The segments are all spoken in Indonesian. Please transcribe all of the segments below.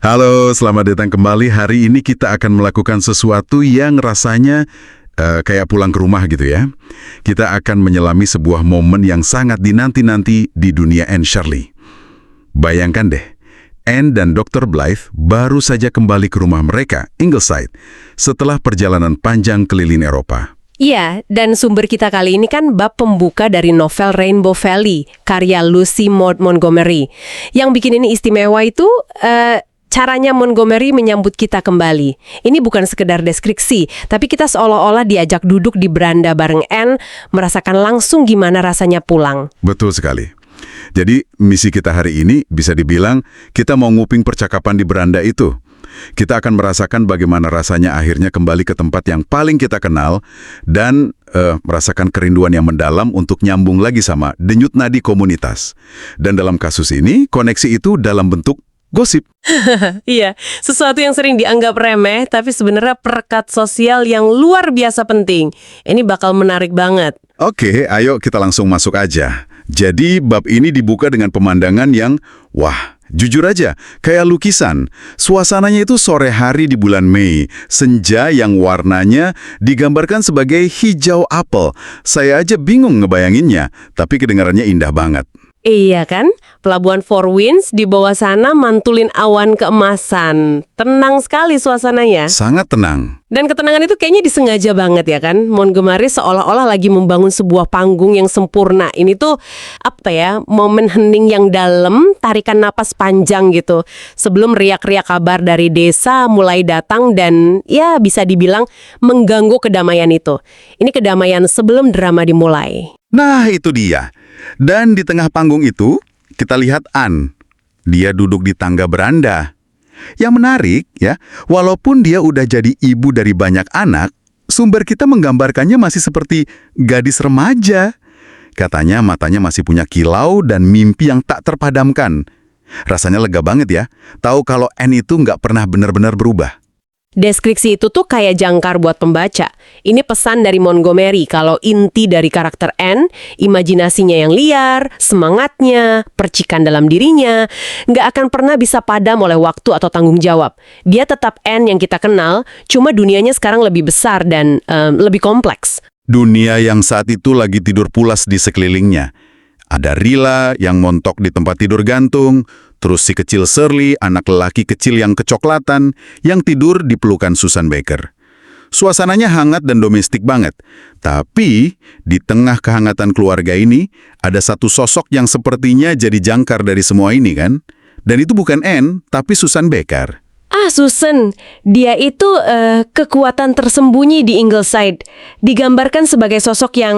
Halo, selamat datang kembali. Hari ini kita akan melakukan sesuatu yang rasanya kayak pulang ke rumah gitu ya. Kita akan menyelami sebuah momen yang sangat dinanti-nanti di dunia Anne Shirley. Bayangkan deh, Anne dan Dr. Blythe baru saja kembali ke rumah mereka, Ingleside, setelah perjalanan panjang keliling Eropa. Iya, dan sumber kita kali ini kan bab pembuka dari novel Rainbow Valley, karya Lucy Maud Montgomery. Yang bikin ini istimewa itu caranya Montgomery menyambut kita kembali. Ini bukan sekedar deskripsi, tapi kita seolah-olah diajak duduk di beranda bareng Anne, merasakan langsung gimana rasanya pulang. Betul sekali. Jadi, misi kita hari ini bisa dibilang kita mau nguping percakapan di beranda itu. Kita akan merasakan bagaimana rasanya akhirnya kembali ke tempat yang paling kita kenal dan merasakan kerinduan yang mendalam untuk nyambung lagi sama denyut nadi komunitas. Dan dalam kasus ini, koneksi itu dalam bentuk gosip. Iya, sesuatu yang sering dianggap remeh, tapi sebenarnya perekat sosial yang luar biasa penting. Ini bakal menarik banget. Oke, ayo kita langsung masuk aja. Jadi, bab ini dibuka dengan pemandangan yang, wah, jujur aja, kayak lukisan. Suasananya itu sore hari di bulan Mei, senja yang warnanya digambarkan sebagai hijau apel. Saya aja bingung ngebayanginnya, tapi kedengarannya indah banget. Iya kan? Pelabuhan Four Winds di bawah sana mantulin awan keemasan. Tenang sekali suasananya. Sangat tenang. Dan ketenangan itu kayaknya disengaja banget ya kan? Montgomery seolah-olah lagi membangun sebuah panggung yang sempurna. Ini tuh, momen hening yang dalam, tarikan napas panjang gitu. Sebelum riak-riak kabar dari desa mulai datang dan ya bisa dibilang mengganggu kedamaian itu. Ini kedamaian sebelum drama dimulai. Nah, itu dia. Dan di tengah panggung itu, kita lihat Anne. Dia duduk di tangga beranda. Yang menarik, ya, walaupun dia udah jadi ibu dari banyak anak, sumber kita menggambarkannya masih seperti gadis remaja. Katanya matanya masih punya kilau dan mimpi yang tak terpadamkan. Rasanya lega banget ya, tahu kalau Anne itu nggak pernah benar-benar berubah. Deskripsi itu tuh kayak jangkar buat pembaca. Ini pesan dari Montgomery kalau inti dari karakter Anne, imajinasinya yang liar, semangatnya, percikan dalam dirinya, nggak akan pernah bisa padam oleh waktu atau tanggung jawab. Dia tetap Anne yang kita kenal, cuma dunianya sekarang lebih besar dan lebih kompleks. Dunia yang saat itu lagi tidur pulas di sekelilingnya. Ada Rilla yang montok di tempat tidur gantung, terus si kecil Shirley, anak lelaki kecil yang kecoklatan, yang tidur di pelukan Susan Baker. Suasananya hangat dan domestik banget. Tapi, di tengah kehangatan keluarga ini, ada satu sosok yang sepertinya jadi jangkar dari semua ini kan? Dan itu bukan Anne, tapi Susan Baker. Susan, dia itu kekuatan tersembunyi di Ingleside. Digambarkan sebagai sosok yang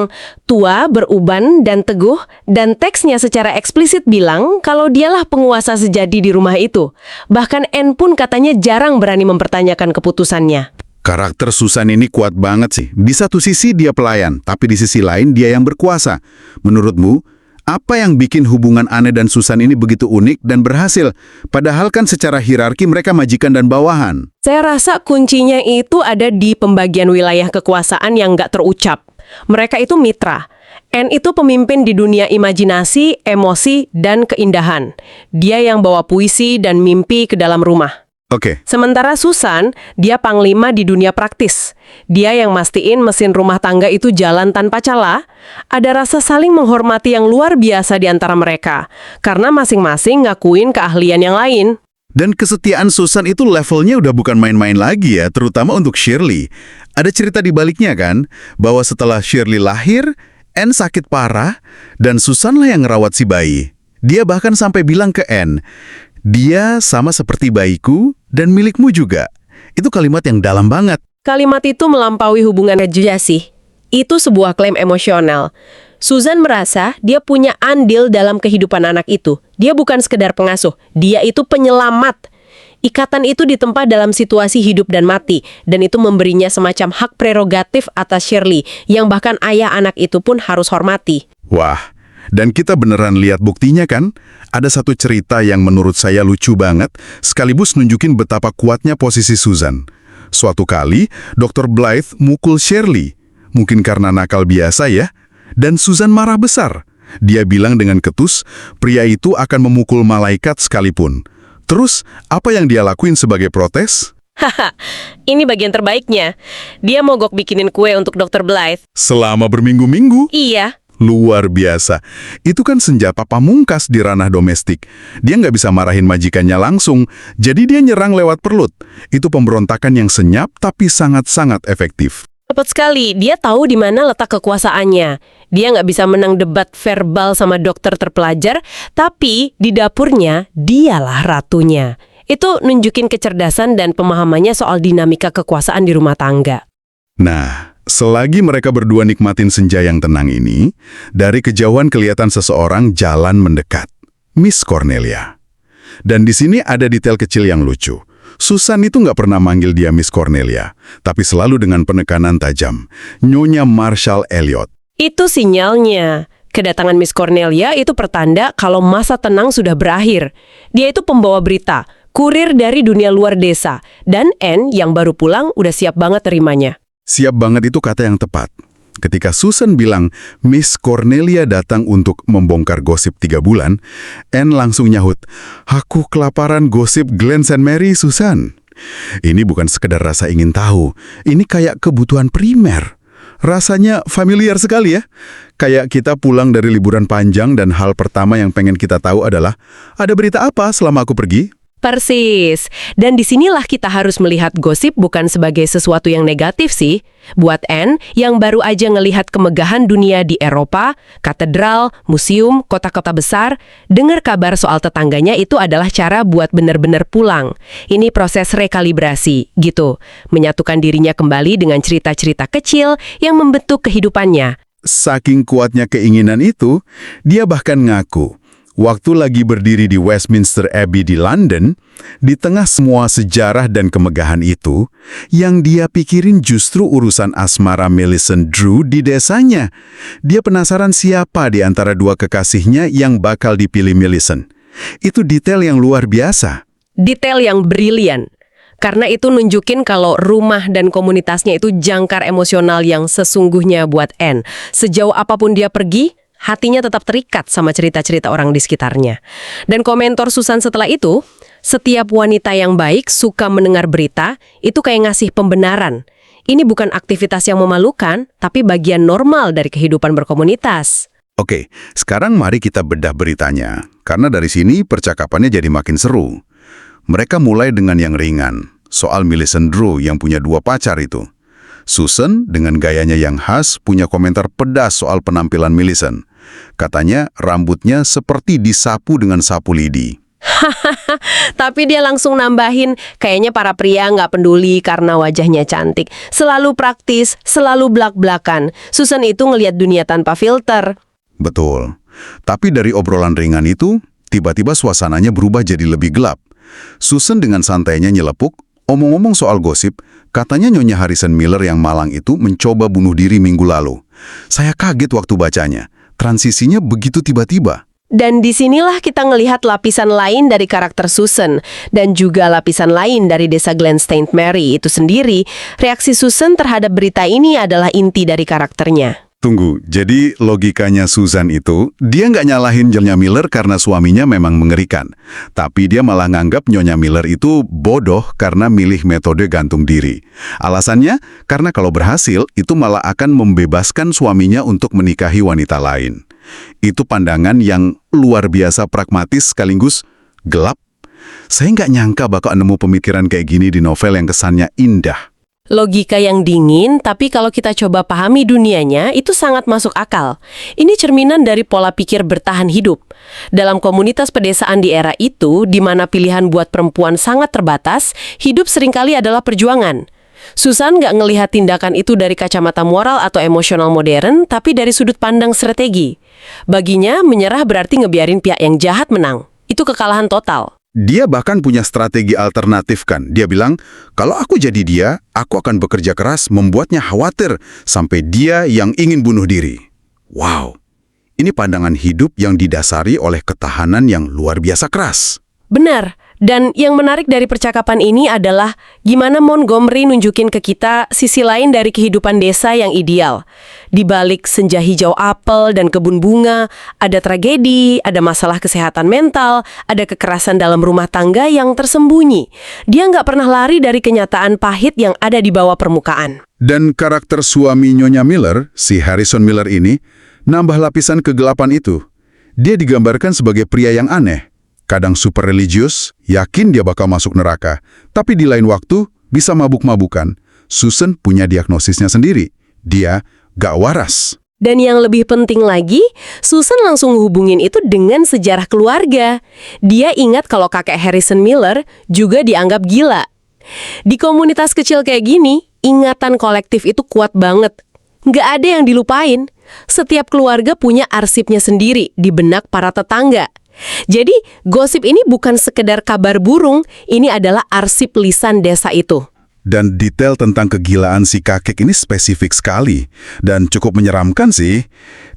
tua, beruban, dan teguh, dan teksnya secara eksplisit bilang kalau dialah penguasa sejati di rumah itu. Bahkan Anne pun katanya jarang berani mempertanyakan keputusannya. Karakter Susan ini kuat banget sih. Di satu sisi dia pelayan, tapi di sisi lain dia yang berkuasa. Menurutmu, apa yang bikin hubungan Anne dan Susan ini begitu unik dan berhasil? Padahal kan secara hierarki mereka majikan dan bawahan. Saya rasa kuncinya itu ada di pembagian wilayah kekuasaan yang nggak terucap. Mereka itu mitra. Anne itu pemimpin di dunia imajinasi, emosi, dan keindahan. Dia yang bawa puisi dan mimpi ke dalam rumah. Oke. Sementara Susan, dia panglima di dunia praktis. Dia yang mastiin mesin rumah tangga itu jalan tanpa celah. Ada rasa saling menghormati yang luar biasa di antara mereka. Karena masing-masing ngakuin keahlian yang lain. Dan kesetiaan Susan itu levelnya udah bukan main-main lagi ya, terutama untuk Shirley. Ada cerita di baliknya kan, bahwa setelah Shirley lahir, Anne sakit parah, dan Susan lah yang ngerawat si bayi. Dia bahkan sampai bilang ke Anne, dia sama seperti bayiku dan milikmu juga. Itu kalimat yang dalam banget. Kalimat itu melampaui hubungan kerja sih. Itu sebuah klaim emosional. Susan merasa dia punya andil dalam kehidupan anak itu. Dia bukan sekedar pengasuh, dia itu penyelamat. Ikatan itu ditempa dalam situasi hidup dan mati, dan itu memberinya semacam hak prerogatif atas Shirley, yang bahkan ayah anak itu pun harus hormati. Wah, dan kita beneran lihat buktinya kan? Ada satu cerita yang menurut saya lucu banget, sekaligus nunjukin betapa kuatnya posisi Susan. Suatu kali, Dr. Blythe mukul Shirley. Mungkin karena nakal biasa ya. Dan Susan marah besar. Dia bilang dengan ketus, pria itu akan memukul malaikat sekalipun. Terus, apa yang dia lakuin sebagai protes? Haha, ini bagian terbaiknya. Dia mogok bikinin kue untuk Dr. Blythe. Selama berminggu-minggu? Iya, Luar biasa. Itu kan senjata pamungkas di ranah domestik. Dia nggak bisa marahin majikannya langsung, jadi dia nyerang lewat perlut. Itu pemberontakan yang senyap tapi sangat-sangat efektif. tepat sekali. Dia tahu di mana letak kekuasaannya. Dia nggak bisa menang debat verbal sama dokter terpelajar, tapi di dapurnya dialah ratunya. Itu nunjukin kecerdasan dan pemahamannya soal dinamika kekuasaan di rumah tangga. Nah, selagi mereka berdua nikmatin senja yang tenang ini, dari kejauhan kelihatan seseorang jalan mendekat. Miss Cornelia. Dan di sini ada detail kecil yang lucu. Susan itu nggak pernah manggil dia Miss Cornelia, tapi selalu dengan penekanan tajam. Nyonya Marshall Elliot. Itu sinyalnya. Kedatangan Miss Cornelia itu pertanda kalau masa tenang sudah berakhir. Dia itu pembawa berita, kurir dari dunia luar desa, dan Anne yang baru pulang udah siap banget terimanya. Siap banget itu kata yang tepat. Ketika Susan bilang Miss Cornelia datang untuk membongkar gosip 3 bulan, Anne langsung nyahut, "Aku kelaparan gosip Glen St. Mary, Susan." Ini bukan sekedar rasa ingin tahu, ini kayak kebutuhan primer. Rasanya familiar sekali ya. Kayak kita pulang dari liburan panjang dan hal pertama yang pengen kita tahu adalah, ada berita apa selama aku pergi? Persis. Dan disinilah kita harus melihat gosip bukan sebagai sesuatu yang negatif sih. Buat Anne, yang baru aja ngelihat kemegahan dunia di Eropa, katedral, museum, kota-kota besar, dengar kabar soal tetangganya itu adalah cara buat benar-benar pulang. Ini proses rekalibrasi, gitu. Menyatukan dirinya kembali dengan cerita-cerita kecil yang membentuk kehidupannya. Saking kuatnya keinginan itu, dia bahkan ngaku, waktu lagi berdiri di Westminster Abbey di London, di tengah semua sejarah dan kemegahan itu, yang dia pikirin justru urusan asmara Millicent Drew di desanya. Dia penasaran siapa di antara dua kekasihnya yang bakal dipilih Millicent. Itu detail yang luar biasa. Detail yang brilian. Karena itu nunjukin kalau rumah dan komunitasnya itu jangkar emosional yang sesungguhnya buat Anne. Sejauh apapun dia pergi, hatinya tetap terikat sama cerita-cerita orang di sekitarnya. Dan komentar Susan setelah itu, setiap wanita yang baik suka mendengar berita, itu kayak ngasih pembenaran. Ini bukan aktivitas yang memalukan, tapi bagian normal dari kehidupan berkomunitas. Oke, sekarang mari kita bedah beritanya. Karena dari sini percakapannya jadi makin seru. Mereka mulai dengan yang ringan, soal Millicent Drew yang punya 2 pacar itu. Susan dengan gayanya yang khas punya komentar pedas soal penampilan Millicent. Katanya rambutnya seperti disapu dengan sapu lidi. Tapi dia langsung nambahin, kayaknya para pria nggak peduli karena wajahnya cantik. Selalu praktis, selalu blak-blakan. Susan itu ngelihat dunia tanpa filter. Betul. Tapi dari obrolan ringan itu, tiba-tiba suasananya berubah jadi lebih gelap. Susan dengan santainya nyelepuk, omong-omong soal gosip, katanya Nyonya Harrison Miller yang malang itu mencoba bunuh diri minggu lalu. Saya kaget waktu bacanya. Transisinya begitu tiba-tiba. Dan disinilah kita ngelihat lapisan lain dari karakter Susan, dan juga lapisan lain dari desa Glen St. Mary itu sendiri. Reaksi Susan terhadap berita ini adalah inti dari karakternya. Tunggu, jadi logikanya Susan itu, dia nggak nyalahin Nyonya Miller karena suaminya memang mengerikan. Tapi dia malah nganggap Nyonya Miller itu bodoh karena milih metode gantung diri. Alasannya, karena kalau berhasil, itu malah akan membebaskan suaminya untuk menikahi wanita lain. Itu pandangan yang luar biasa pragmatis sekaligus gelap. Saya nggak nyangka bakal nemu pemikiran kayak gini di novel yang kesannya indah. Logika yang dingin, tapi kalau kita coba pahami dunianya, itu sangat masuk akal. Ini cerminan dari pola pikir bertahan hidup. Dalam komunitas pedesaan di era itu, di mana pilihan buat perempuan sangat terbatas, hidup seringkali adalah perjuangan. Susan nggak ngelihat tindakan itu dari kacamata moral atau emosional modern, tapi dari sudut pandang strategi. Baginya, menyerah berarti ngebiarin pihak yang jahat menang. Itu kekalahan total. Dia bahkan punya strategi alternatif kan. Dia bilang, kalau aku jadi dia, aku akan bekerja keras membuatnya khawatir sampai dia yang ingin bunuh diri. Wow, ini pandangan hidup yang didasari oleh ketahanan yang luar biasa keras. Benar, Dan yang menarik dari percakapan ini adalah gimana Montgomery nunjukin ke kita sisi lain dari kehidupan desa yang ideal. Di balik senja hijau apel dan kebun bunga, ada tragedi, ada masalah kesehatan mental, ada kekerasan dalam rumah tangga yang tersembunyi. Dia nggak pernah lari dari kenyataan pahit yang ada di bawah permukaan. Dan karakter suami Nyonya Miller, si Harrison Miller ini, nambah lapisan kegelapan itu. Dia digambarkan sebagai pria yang aneh. Kadang super religius, yakin dia bakal masuk neraka. Tapi di lain waktu, bisa mabuk-mabukan. Susan punya diagnosisnya sendiri. Dia gak waras. Dan yang lebih penting lagi, Susan langsung hubungin itu dengan sejarah keluarga. Dia ingat kalau kakek Harrison Miller juga dianggap gila. Di komunitas kecil kayak gini, ingatan kolektif itu kuat banget. Nggak ada yang dilupain. Setiap keluarga punya arsipnya sendiri di benak para tetangga. Jadi, gosip ini bukan sekedar kabar burung, ini adalah arsip lisan desa itu. Dan detail tentang kegilaan si kakek ini spesifik sekali. Dan cukup menyeramkan sih.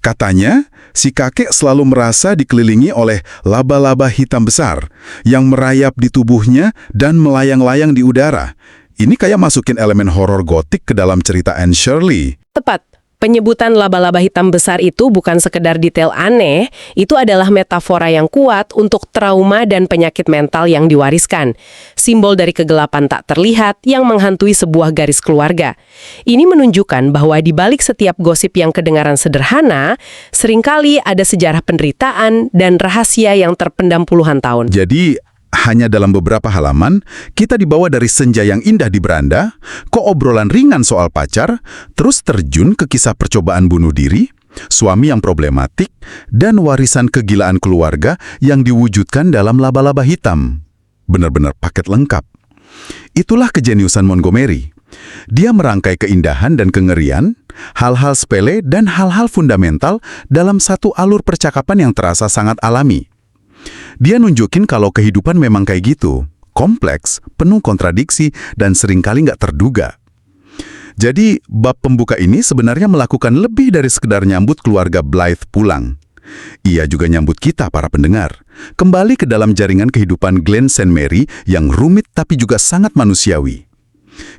Katanya, si kakek selalu merasa dikelilingi oleh laba-laba hitam besar yang merayap di tubuhnya dan melayang-layang di udara. Ini kayak masukin elemen horor gotik ke dalam cerita Anne Shirley. Tepat. Penyebutan laba-laba hitam besar itu bukan sekedar detail aneh, itu adalah metafora yang kuat untuk trauma dan penyakit mental yang diwariskan. Simbol dari kegelapan tak terlihat yang menghantui sebuah garis keluarga. Ini menunjukkan bahwa di balik setiap gosip yang kedengaran sederhana, seringkali ada sejarah penderitaan dan rahasia yang terpendam puluhan tahun. Jadi, hanya dalam beberapa halaman, kita dibawa dari senja yang indah di beranda, ke obrolan ringan soal pacar, terus terjun ke kisah percobaan bunuh diri, suami yang problematik, dan warisan kegilaan keluarga yang diwujudkan dalam laba-laba hitam. Benar-benar paket lengkap. Itulah kejeniusan Montgomery. Dia merangkai keindahan dan kengerian, hal-hal sepele dan hal-hal fundamental dalam satu alur percakapan yang terasa sangat alami. Dia nunjukin kalau kehidupan memang kayak gitu, kompleks, penuh kontradiksi, dan seringkali nggak terduga. Jadi, bab pembuka ini sebenarnya melakukan lebih dari sekedar nyambut keluarga Blythe pulang. Ia juga nyambut kita, para pendengar, kembali ke dalam jaringan kehidupan Glen St. Mary yang rumit tapi juga sangat manusiawi.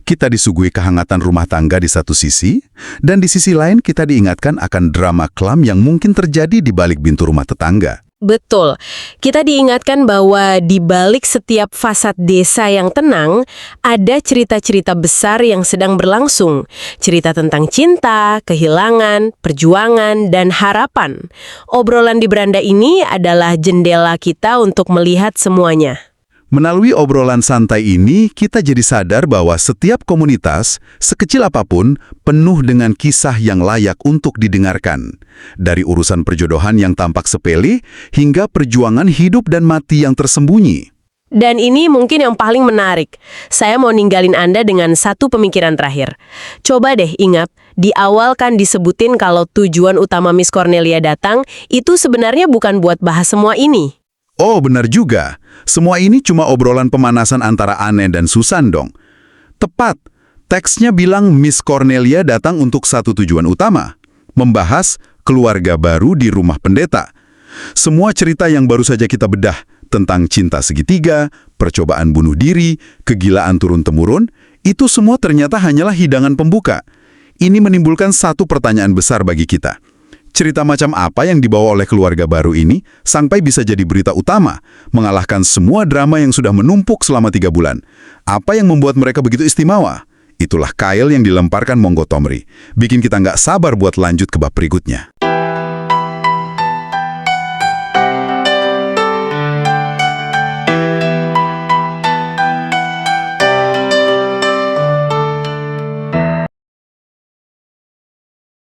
Kita disuguhi kehangatan rumah tangga di satu sisi, dan di sisi lain kita diingatkan akan drama kelam yang mungkin terjadi di balik pintu rumah tetangga. Betul. Kita diingatkan bahwa di balik setiap fasad desa yang tenang, ada cerita-cerita besar yang sedang berlangsung. Cerita tentang cinta, kehilangan, perjuangan, dan harapan. Obrolan di beranda ini adalah jendela kita untuk melihat semuanya. Melalui obrolan santai ini, kita jadi sadar bahwa setiap komunitas, sekecil apapun, penuh dengan kisah yang layak untuk didengarkan. Dari urusan perjodohan yang tampak sepele, hingga perjuangan hidup dan mati yang tersembunyi. Dan ini mungkin yang paling menarik. Saya mau ninggalin Anda dengan satu pemikiran terakhir. Coba deh ingat, di awal kan disebutin kalau tujuan utama Miss Cornelia datang, itu sebenarnya bukan buat bahas semua ini. Oh, benar juga. Semua ini cuma obrolan pemanasan antara Anne dan Susan dong. Tepat. Teksnya bilang Miss Cornelia datang untuk satu tujuan utama. Membahas keluarga baru di rumah pendeta. Semua cerita yang baru saja kita bedah tentang cinta segitiga, percobaan bunuh diri, kegilaan turun-temurun, itu semua ternyata hanyalah hidangan pembuka. Ini menimbulkan satu pertanyaan besar bagi kita. Cerita macam apa yang dibawa oleh keluarga baru ini sampai bisa jadi berita utama, mengalahkan semua drama yang sudah menumpuk selama 3 bulan. Apa yang membuat mereka begitu istimewa? Itulah kail yang dilemparkan Montgomery, bikin kita nggak sabar buat lanjut ke bab berikutnya.